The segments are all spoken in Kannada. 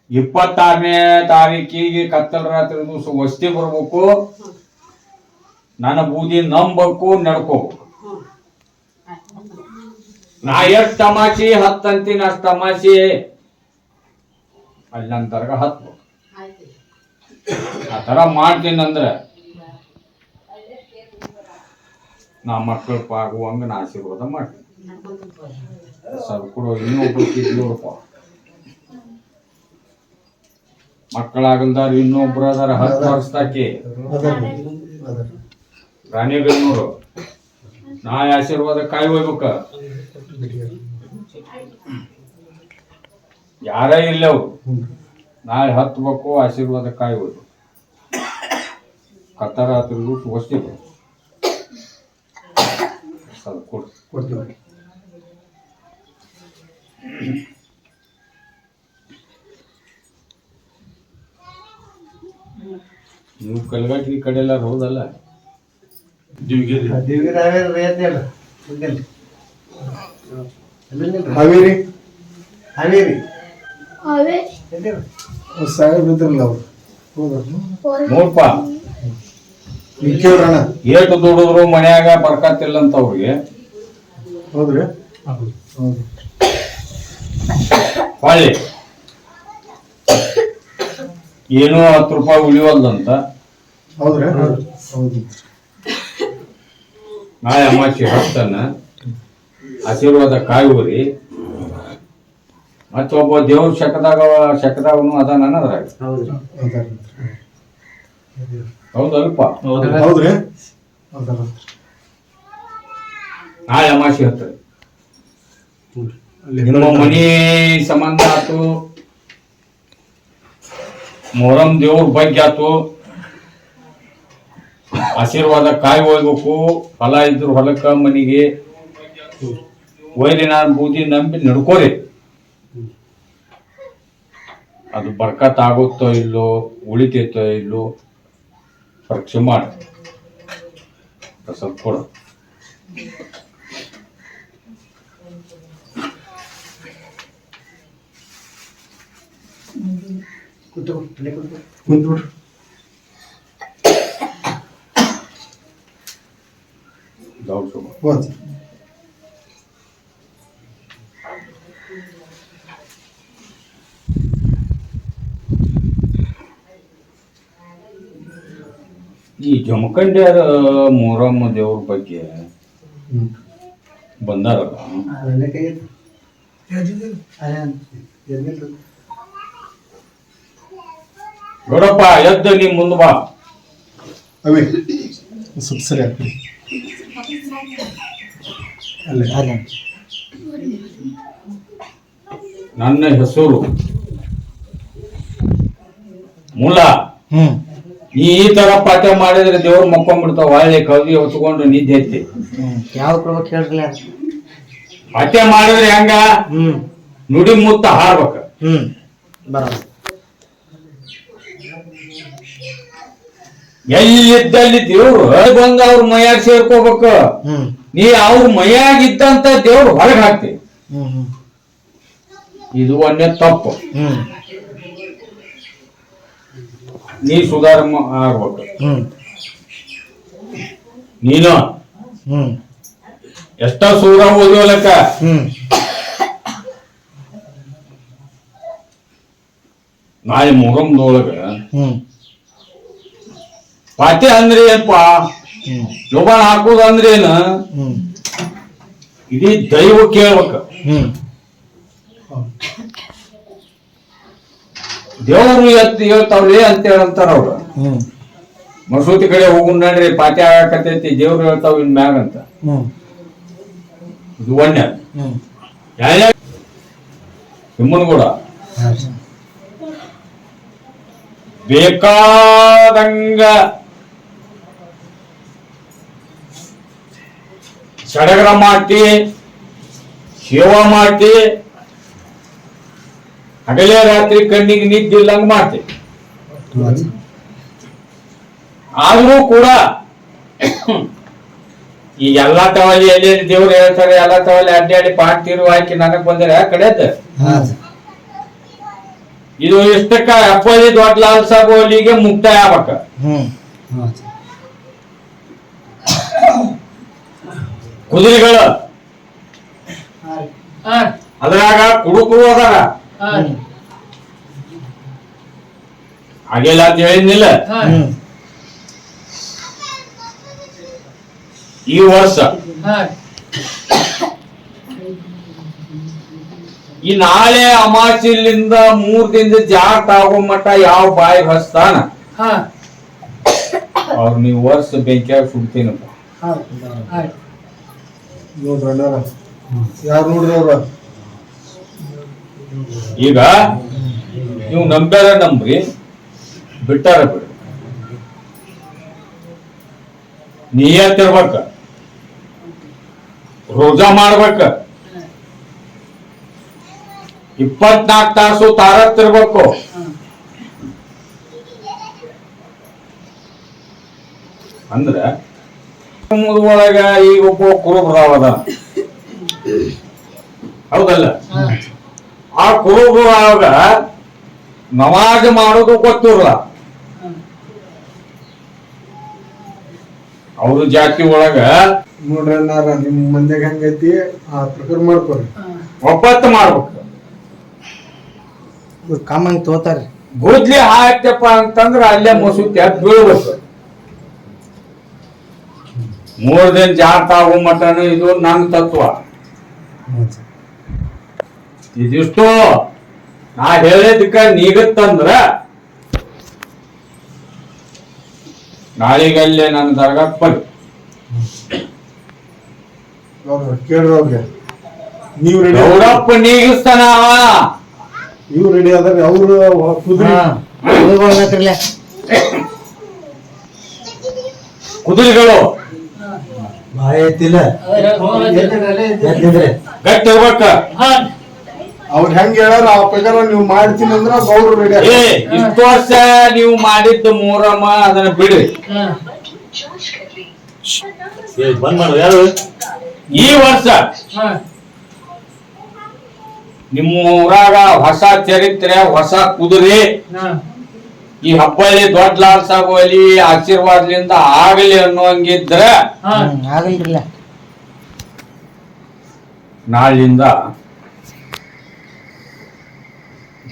26ನೇ ತಾರೀಕಿಗೆ ಕತ್ತಲ ರಾತ್ರಿ ದಿವಸ ವಸ್ತಿ ಬರ್ಬೇಕು. ನನ್ನ ಬೂದಿ ನಂಬಬೇಕು, ನಡ್ಕೋಬೇಕು. ನಾ ಎಷ್ಟು ತಮಾಷೆ ಹತ್ತಂತೀನಿ ಅಷ್ಟು ತಮಾಷೆ ಅಲ್ಲಿ ನನ್ನ ತರಗ ಹತ್ಬೇಕು. ಆ ತರ ಮಾಡ್ತೀನಿ ಅಂದ್ರೆ ನಾ ಮಕ್ಕಳ ಪಾಗುವಂಗ ನಾ ಆಶೀರ್ವಾದ ಮಾಡ್ತೀನಿ. ಸ್ವಲ್ಪ ಕೂಡ ಇನ್ನೊಬ್ರು ನೋಡಪ್ಪ, ಮಕ್ಕಳಾಗಲ್ದಾರ ಇನ್ನೊಬ್ರು ಅದಾರ 10 ವರ್ಷದಾಕಿ ರಾಣಿಬೆನ್ನೂರು. ನಾ ಆಶೀರ್ವಾದ ಕಾಯಿ ಹೋಗ್ಬೇಕ. ಯಾರೇ ಇಲ್ಲ ಅವ್ರು ನಾಳೆ ಹತ್ಬೇಕು, ಆಶೀರ್ವಾದ ಕಾಯಿ ಹೋಗ್ಬೇಕು. ಕತ್ತರ ಹತ್ತಿರ ವಸ್ತಿ ಸ್ವಲ್ಪ ಕೊಡ್ತೀವಿ. ನೀವು ಕಲ್ಗಾಟಿ ಕಡೆ ಎಲ್ಲ ಹೌದಲ್ಲ? ಹಾವೇರಿ ಹಾವೇರಿ ಸಾಹೇಬ್ ಇದ್ರಲ್ಲ ಅವ್ರು ನೋಡ್ಪ, ಕೇಳ್ರಣ ಏಟು ದುಡಿದ್ರು ಮನ್ಯಾಗ ಬರ್ಕತ್ತಿಲ್ಲ ಅಂತ ಅವ್ರಿಗೆ. ಹೌದ್ರಿ? ಹೊಳ್ಳಿ ಏನೋ 10 ರೂಪಾಯಿ ಉಳಿವಲ್ದಂತ. ಹೌದ್ರಿ? ಹೌದು. ನಾಳೆ ಅಮಾವಾಸ್ಯೆ ಹತ್ತನ್ನ ಆಶೀರ್ವಾದ ಕಾಯುವರಿ. ಮತ್ತೊಬ್ಬ ದೇವ್ರ ಶಕದಾಗನು ಅದಾನ ಅದ್ರಾಗ. ಹೌದಲ್ಪ? ಹೌದ್ರಿ? ನಾಳೆ ಅಮಾವಾಸ್ಯೆ ಹತ್ತ ನಿಮ್ಮ ಮನಿ ಸಂಬಂಧ ಆತು, ಮೊಹರಂ ದೇವ್ರ ಬಗ್ಗೆ ಆತು. ಆಶೀರ್ವಾದ ಕಾಯಿ ಹೋಗ್ಬೇಕು. ಹೊಲ ಇದ್ರು ಹೊಲಕ್ಕ ಮನಿಗೆ ಒಯ್ರಿ. ನಾನು ಬೂದಿ ನಂಬಿ ನಡ್ಕೋರಿ. ಅದು ಬರ್ಕತ್ ಆಗುತ್ತೋ ಇಲ್ಲೋ, ಉಳಿತೈತೋ ಇಲ್ಲೋ ಪರೀಕ್ಷೆ ಮಾಡಿ ಸ್ವಲ್ಪ ಕೊಡು. ಈ ಜಮಖಂಡ್ಯಾರ ಮೊಹರಂ ದೇವ್ರ ಬಗ್ಗೆ ಬಂದಾರಲ್ಲ, ನೋಡಪ್ಪ ಎದ್ದ ನೀ ಮುಂದ್ ಬಾ. ಅವೇ ಸರಿ ಆಗ್ತದೆ. ನನ್ನ ಹೆಸರು ಮೂಲ. ನೀ ಈ ತರ ಪಾಠ ಮಾಡಿದ್ರೆ ದೇವ್ರು ಮಕ್ಕೊಂಡ್ಬಿಡ್ತಾವ. ಒಳ್ಳೆ ಕವಿ ಹೊತ್ಕೊಂಡು ನಿದ್ದೆ ಐತಿ. ಯಾವ ಪ್ರಭಾವ ಹೇಳ್ರಲ್ಲ ಪಾಠ ಮಾಡಿದ್ರೆ ಹೆಂಗ ನುಡಿ ಮುತ್ತ ಹಾಡ್ಬೇಕ. ಎಲ್ಲಿದ್ದಲ್ಲಿ ದೇವ್ರು ಬಂದು ಅವ್ರ ಮೈಯಾಗ ಸೇರ್ಕೋಬೇಕು. ನೀ ಅವ್ರ ಮೈಯಾಗ ಇದ್ದಂತ ದೇವ್ರು ಹೊರಗೆ ಹಾಕ್ತಿ. ಇದು ಒಂದೇ ತಪ್ಪು. ನೀ ಸುಧಾರ ಆಗ್ಬೇಕು. ನೀನು ಎಷ್ಟ ಸೂರ ಓದಿವಲಕ್ಕ ನಾಳೆ ಮೊಹರಂದೊಳಗ ಪಾಠ್ಯ ಅಂದ್ರೆ ಏನಪ್ಪ, ಜೋಬಾಣ ಹಾಕುದು ಅಂದ್ರೆ ಏನ, ಇಡೀ ದೈವ ಕೇಳ್ಬೇಕ. ದೇವರು ಎತ್ತಿ ಹೇಳ್ತಾವ್ರಿ ಅಂತ ಹೇಳಂತಾರ ಅವ್ರು. ಮಸೂತಿ ಕಡೆ ಹೋಗುಣ ನಡ್ರಿ, ಪಾಠ್ಯ ಆಗಕತ್ತೈತಿ, ದೇವ್ರು ಹೇಳ್ತಾವ ಇನ್ ಮ್ಯಾಗ ಅಂತ. ಇದು ಒಣ್ಣ ನಿಮ್ಮನ್ಗೂಡ ಬೇಕಾದಂಗ ಸಡಗರ ಮಾಡ್ತಿ, ಸೇವಾ ಮಾಡ್ತಿ, ಹಗಲೇ ರಾತ್ರಿ ಕಣ್ಣಿಗೆ ನಿದ್ದಿಲ್ಲಂಗ ಮಾಡ್ತಿ. ಆದ್ರೂ ಕೂಡ ಈ ಎಲ್ಲಾ ತವಲಿ ಎಲ್ಲಿ ದೇವ್ರು ಹೇಳ್ತಾರೆ, ಎಲ್ಲಾ ತವಲಿ ಅಡ್ಡಾಡಿ ಪಾಟ್ ತೀರು ಹಾಕಿ ನನಗ್ ಬಂದಿರ ಕಡೆದ ಇದು ಇಷ್ಟಕ್ಕ ಅಪ್ಪಲ್ಲಿ ದೊಡ್ಡ ಲಾಲ್ ಸಾಬ್ ಅಲ್ಲಿಗೆ ಮುಕ್ತಾಯ ಆಗ್ಬೇಕ. ಕುದುರೆಗಳು ಅದ್ರಾಗ ಕುಡುಕರು ಅದಾರ ಹಾಗೆಲ್ಲ ಅಂತ ಹೇಳಿದ್ನಿಲ್ಲ. ಈ ವರ್ಷ ಈ ನಾಳೆ ಅಮಾಸಿಲಿಂದ 3 ದಿನದ ಜಾಟ್ ಆಗೋ ಮಟ್ಟ ಯಾವ ಬಾಯಿ ಹಸ್ತಾನ ಅವ್ರು ನೀವು ವರ್ಷ ಬೆಂಕಿಯಾಗ ಸುಡ್ತೀನಪ್ಪ. ನೋಡ್ರಿ ಅಣ್ಣಾರ ಯಾರು ನೋಡಿದವ್ರ ಈಗ ನೀವು ನಂಬ್ಯಾರ ನಂಬ್ರಿ, ಬಿಟ್ಟಾರ ಬಿಡ್ರಿ. ನಿಯತ್ ಇರ್ಬೇಕ, ರೋಜಾ ಮಾಡ್ಬೇಕ, 24 ತಾಸು ತಾರತ್ತಿರ್ಬೇಕು. ಅಂದ್ರ ಒಳಗ ಈಗ ಒಬ್ಬ ಕುರುಬ್ರಾವದ ಹೌದಲ್ಲ, ಆ ಕುರುಬ್ರಾವಾಗ ನಮಾಜ್ ಮಾಡೋದು ಗೊತ್ತಿರಲ್ಲ. ಅವ್ರ ಜಾತಿ ಒಳಗ ನೋಡ್ರಿ ಅಣ್ಣಾರ ನಿಮ್ ಮಂದ್ಯಾಗ ಹೆಂಗೈತಿ ಆ ಪ್ರಕಾರ ಮಾಡ್ಕೊರಿ. ಒಪ್ಪತ್ತು ಮಾಡ್ಬೇಕು. ಕಾಮಂಗ್ ತೋತಾರ ಗುದ್ಲಿ ಹಾಕ್ತಪ್ಪ ಅಂತಂದ್ರ ಅಲ್ಲೇ ಮಸೂತಿ ಹಾಕಿ ಬೀಳ್ಬೇಕು. 3 ದಿನ ಜಾತ ಆಗೋ ಮಟನು ಇದು ನನ್ನ ತತ್ವ. ಇದಿಷ್ಟು ನಾ ಹೇಳಿದಕ್ಕ ನೀಗತ್ತಂದ್ರ ನಾಳಿಗಲ್ಲೇ ನನ್ನ ದರ್ಗಾಕ್ ಬರ್ರಿ. ಕೇಳ್ರಿ ಅವ್ರಿಗೆ ನೀವ್ ರೆಡಿ ಗೌಡಪ್ಪ ನೀಗಿಸ್ತಾನ ಅವ. ಇವ್ ರೆಡಿ ಅದಾರ ಅವ್ರು ಕುದುರೆ ಕುದುರೆಗಳು ಗಟ್ಟಿ ಇರ್ಬೇಕ. ಅವ್ರು ಹೆಂಗ್ ಹೇಳಾರ ಆ ಪ್ರಕಾರ ನೀವು ಮಾಡ್ತೀನಿ ಅಂದ್ರ ಗೌಡ್ರು ರೆಡಿ. ಇಷ್ಟು ವರ್ಷ ನೀವು ಮಾಡಿದ್ದು ಮೂರಮ್ಮ ಅದನ್ನ ಬಿಡಿ. ಈ ವರ್ಷ ನಿಮ್ಮ ಊರಾಗ ಹೊಸ ಚರಿತ್ರೆ, ಹೊಸ ಕುದುರೆ ಈ ಹಬ್ಬಲ್ಲಿ ದೊಡ್ಡ ಲಾಲ್ ಸಾಬ್ ಅಲಿ ಆಶೀರ್ವಾದದಿಂದ ಆಗಲಿ ಅನ್ನೋಂಗಿದ್ರ ಆಗಲ್ರಿಲ್ಲ. ನಾಳಿಂದ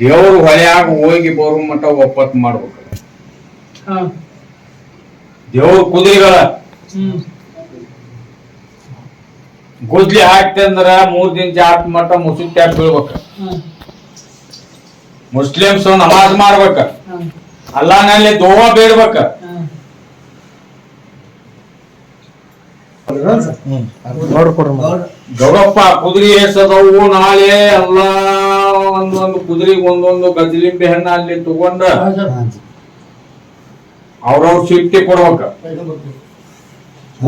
ದೇವ್ರ ಹೊಳೆಯಾಗ ಹೋಗಿ ಬರೋ ಮಟ್ಟ ಒಪ್ಪತ್ತು ಮಾಡ್ಬೇಕು. ದೇವ್ರ ಕುದುರೆಗಳ ಗುದ್ಲಿ ಹಾಕ್ತಂದ್ರ 3 ದಿನ ಜಾತ್ ಮಟ್ಟ ಮುಸುತ್ಯಾಗ ಬೀಳ್ಬೇಕ. ಮುಸ್ಲಿಮ್ಸ್ ನಮಾಜ್ ಮಾಡ್ಬೇಕ, ಅಲ್ಲಾನಲ್ಲಿ ದೋವಾ ಬೇಡ್ಬೇಕ. ಗೌರಪ್ಪ ಕುದುರೆ ಹೆಸದವು ನಾಳೆ ಎಲ್ಲ ಒಂದೊಂದು ಕುದುರೆಗೆ ಒಂದೊಂದು ಗಜಲಿಂಬೆ ಹಣ್ಣ ಅಲ್ಲಿ ತಗೊಂಡ ಅವ್ರವ್ರ ಚಿಟ್ಟಿ ಕೊಡ್ಬೇಕ.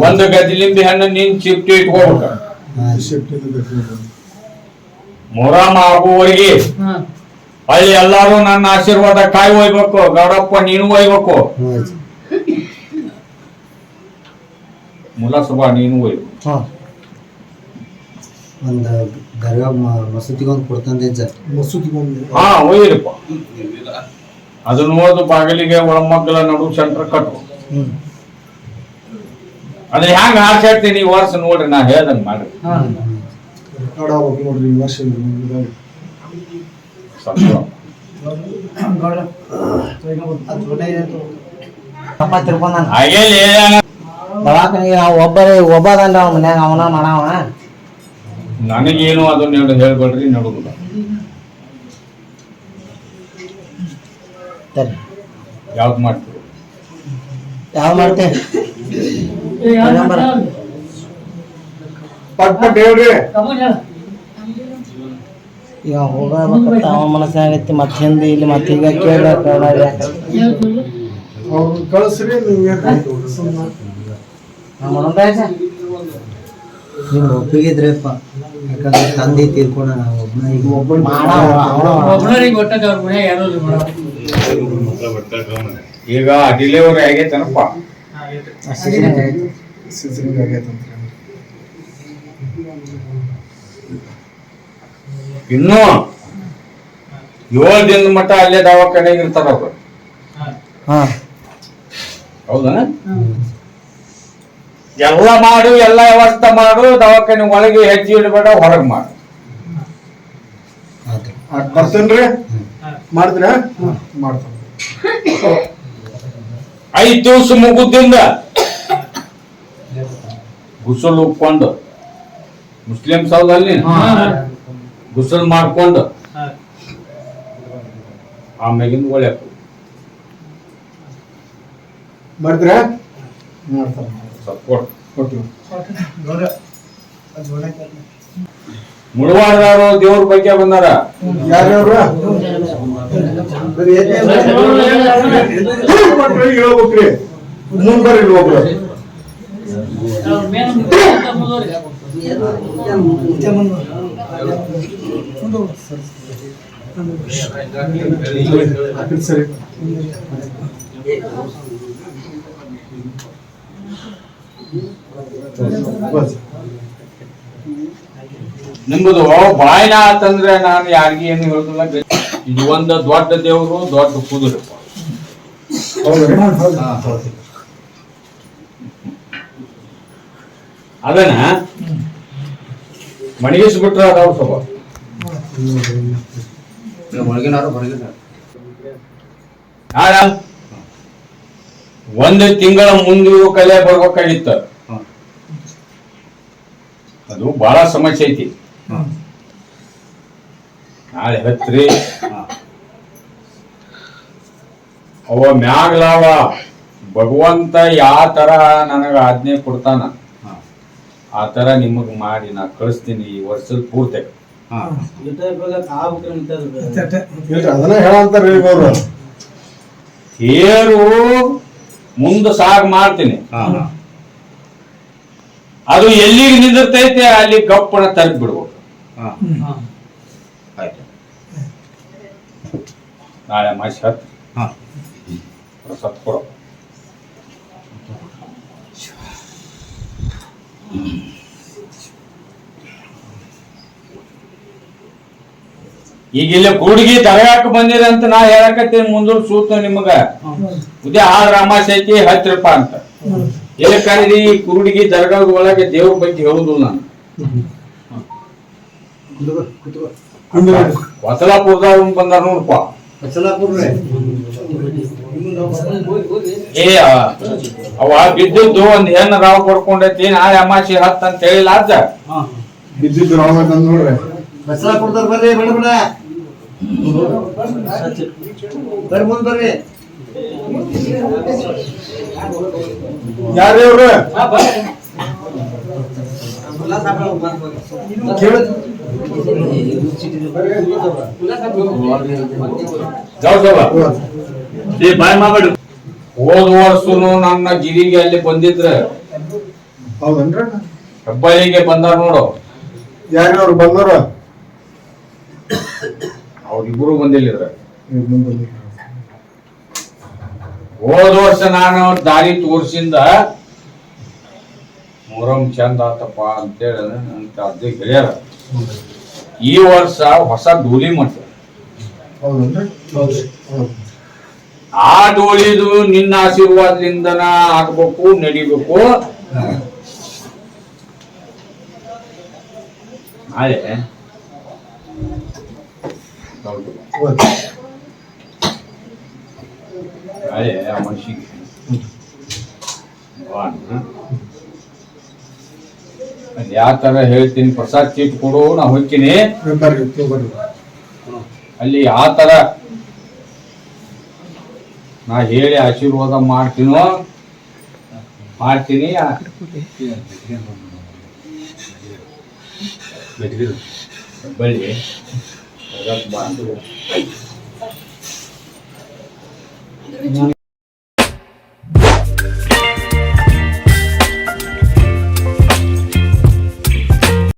ಒಂದು ಗಜಲಿಂಬೆ ಹಣ್ಣು ನಿನ್ ಚಿಟ್ಟಿ ಇಟ್ಕೋಬೇಕ. ಮೊಹರಂ ಆಗುವವರೆಗೆ ಅಲ್ಲಿ ಎಲ್ಲಾರು ನನ್ನ ಆಶೀರ್ವಾದ ಕಾಯಿ ಒಯ್ಬೇಕು. ಗೌಡಪ್ಪ ನೀನು ಒಯ್ಬೇಕು, ಮುಲಾಸಭಾ ನೀನು ಒಯ್ಬೇಕು. ಒಂದು ದರ್ಗಾ ಮಸೂತಿಗೊಂದು ಕೊಡ್ತಂದೆ ಹಾ ಒಯ್ಯರಿಪ್ಪ. ಅದನ್ನ ಓದು ಬಾಗಿಲಿಗೆ ಒಳಮಗ್ಗಲ ನಡು ಸೆಂಟರ್ ಕಟ್ಟು. ಅದ್ರ ಹ್ಯಾಂಗ ಹಾಡ್ಸಾಡ್ತೀನಿ ಈ ವರ್ಷ ನೋಡ್ರಿ, ನಾ ಹೇಳ್ದಂಗ ಮಾಡ್ರಿ. ನೋಡ್ರಿ ಈ ವರ್ಷ ಒಬ್ಬದನ್ರಿ ಅವ್ನ ಮನ್ಯಾಗ ಅವನ ಮಾಡವ. ನನಗೇನು ಅದನ್ನ ಹೇಳ್ಬೇಡ್ರಿ, ನಡುಗುದ ಯಾವ್ದು ಮಾಡ್ತೀವಿ, ಯಾವ್ದು ಮಾಡ್ತೇವೆ ಪಟ್ ಪಟ್ ಹೇಳ್ರಿ. ಈಗ ಹೋಗಬೇಕಂತ ಅವನ ಮನಸ್ಸಾಗೈತಿ. ಮತ್ತೆ ಹಿಂದೆ ಇಲ್ಲಿ ಮತ್ತೆ ಈಗ ಕೇಳ ಅವ್ರು ಕಳ್ಸ್ರಿ. ನೀವು ಒಪ್ಪಿಗಿದ್ರಪ್ಪ, ಯಾಕಂದ್ರೆ ತಂದೆ ತೀರ್ಕೊಂಡ ಈಗ ಡಿಲಿವರಿ ಆಗೈತನಪ್ಪ. ಇನ್ನು 7 ದಿನದ ಮಟ್ಟ ಅಲ್ಲೇ ದವಾಖಾನೆಗೆ ಇರ್ತಾರ ಅವ್ರು. ಹಾ ಹೌದಾ? ಎಲ್ಲ ಮಾಡು, ಎಲ್ಲ ವ್ಯವಸ್ಥೆ ಮಾಡು, ದವಾಖಾನೆ ಒಳಗೆ ಹೆಜ್ಜೆ ಇಡಬೇಡ, ಹೊರಗೆ ಮಾಡು. ಬರ್ತೇನ್ರಿ ಮಾಡ್ತೀರಾ? ಮಾಡ್ತಾನೆ. 5 ದಿವಸ ಮುಗುದಿಂದ ಗುಸಲ್ ಉಪ್ಕೊಂಡು, ಮುಸ್ಲಿಮ್ಸ್ ಹೌದಲ್ಲಿ ಗುಸಲ್ ಮಾಡ್ಕೊಂಡು ಆಮ್ಯಾಗಿಂದ ಒಳ್ಳೆ ಮಾಡ್ತೀರಾ? ಮಾಡ್ತಾನೆ. ಸಪೋರ್ಟ್ ಕೊಟ್ಟು ಮುಳವಾಡದವರು ದೇವ್ರ ಬಗ್ಗೆ ಬಂದಾರ. ಯಾರ್ಯಾರು ಹೇಳ್ಬೇಕ್ರಿ? ಮುಂದ್ ಬರ್ರಿ ಒಬ್ರು. ಸರಿ ನಿಮ್ಮದು ಬಾಯಿನ ಆತಂದ್ರೆ ನಾನು ಯಾರಿಗೂ ಏನು ಹೇಳುದಿಲ್ಲ. ಇದು ಒಂದು ದೊಡ್ಡ ದೇವರು, ದೊಡ್ಡ ಕುದುರೆ. ಅದನ್ನ ಮಣಗಿಸ್ಬಿಟ್ರ ಅದಾವ ಸ್ವಲ್ಪ ಒಂದು ತಿಂಗಳ ಮುಂದಿರೋ ಕಲೆ ಬರ್ಬೇಕಾಗಿತ್ತ. ಅದು ಬಹಳ ಸಮಸ್ಯೆ ಐತಿ. ನಾಳೆ ಹತ್ರಿ ಅವ ಮ್ಯಾಗ್ಲಾವ ಭಗವಂತ ಯಾವ ತರ ನನಗ ಆಜ್ಞೆ ಕೊಡ್ತಾನ ಆ ತರ ನಿಮಗ್ ಮಾಡಿ ನಾ ಕಳಿಸ್ತೀನಿ ಈ ವರ್ಷದ ಪೂರ್ತಿ. ಅದನ್ನ ಹೇಳಂತಾರ ಅವರು. ತೇರು ಮುಂದ ಸಾಗ್ ಮಾಡ್ತೀನಿ. ಅದು ಎಲ್ಲಿಗೆ ನಿಂದಿರ್ತೈತೆ ಅಲ್ಲಿ ಗಪ್ಪಣ ತಲುಪಿ ಬಿಡ್ಬೇಕು. ನಾಳೆ ಮಾಸಿ ಹತ್ತು ಪ್ರಸಾದ್ ಕೊಡೋ. ಈಗ ಇಲ್ಲಿ ಕುರುಡಿಗಿ ತರಗಾಕ ಬಂದಿರ ಅಂತ ನಾ ಹೇಳಕತ್ತೀನಿ. ಮುಂದೂರ್ ಸೂತ ನಿಮಗ ಉದ್ಯ ಆದ್ರ ಅಮಾಸೆ ಐತಿ 10 ರೂಪಾಯಿ ಅಂತ. ಎಲ್ಲಿ ಕರೀರಿ ಕುರುಡಿಗಿ ದರ್ಗಾದ ಒಳಗೆ ದೇವ್ರ ಬಗ್ಗೆ ಹೇಳುದಿಲ್ಲ ನಾನು. ವಸಲಾಪುರದವ್ರು ಬಂದಾರ ನೋಡಪ್ಪ. ಏ ಅವ ಬಿದ್ದಿದ್ದು ಒಂದ್ ಹೆಣ್ಣು ರಾವ್ ಪಡ್ಕೊಂಡೈತಿ. ನಾಳೆ ಅಮಾಸೆ 10 ಅಂತ ಹೇಳಿಲ್ಲ ಅಜ್ಜ. ಬಿದ್ದಿದ್ದು ರಾವ್ ನೋಡ್ರಿ. ಬಸಲಾಪುರದವ್ರು ಬರ್ರಿ, ಬೇಡ ಬೇಡ ಬರ್ರಿ, ಮುಂದ್ ಬರ್ರಿ. ಯಾರ್ಯಾವ್ರು ಹೋದ ವರ್ಷನು ನನ್ನ ಗಿರಿಗೆ ಅಲ್ಲಿ ಬಂದಿದ್ರ. ಹೌದನ್ರಿ? ಹೆಬ್ಬಳ್ಳಿಗೆ ಬಂದಾರ ನೋಡು. ಯಾರ್ಯಾವ್ರು ಬಂದಾರ? ಅವ್ರಿಬ್ರು ಬಂದಿಲ್ಲಿದ್ರ. ಹೋದ ವರ್ಷ ನಾನು ದಾರಿ ತೋರ್ಸಿಂದ ಮೊಹರಂ ಚಂದ ಆತಪ್ಪ ಅಂತೇಳಿ ಅಂತ ಅದೇ ಗೆಳೆಯರ. ಈ ವರ್ಷ ಹೊಸ ಡೋಲಿ ಮಾಡ್ತಾರೆ. ಆ ಡೋಲಿದು ನಿನ್ನ ಆಶೀರ್ವಾದದಿಂದನ ಆಗ್ಬೇಕು, ನಡಿಬೇಕು. ನಾಳೆ ನಾಳೆ ಆ ಮನುಷ್ಯಗೆ ಯಾವ ತರ ಹೇಳ್ತೀನಿ, ಪ್ರಸಾದ್ ಚೀಟ್ ಕೊಡು, ನಾ ಹೋಗ್ತೀನಿ. ಅಲ್ಲಿ ಆ ತರ ನಾ ಹೇಳಿ ಆಶೀರ್ವಾದ ಮಾಡ್ತೀನೋ ಮಾಡ್ತೀನಿ. ಬಳ್ಳಿ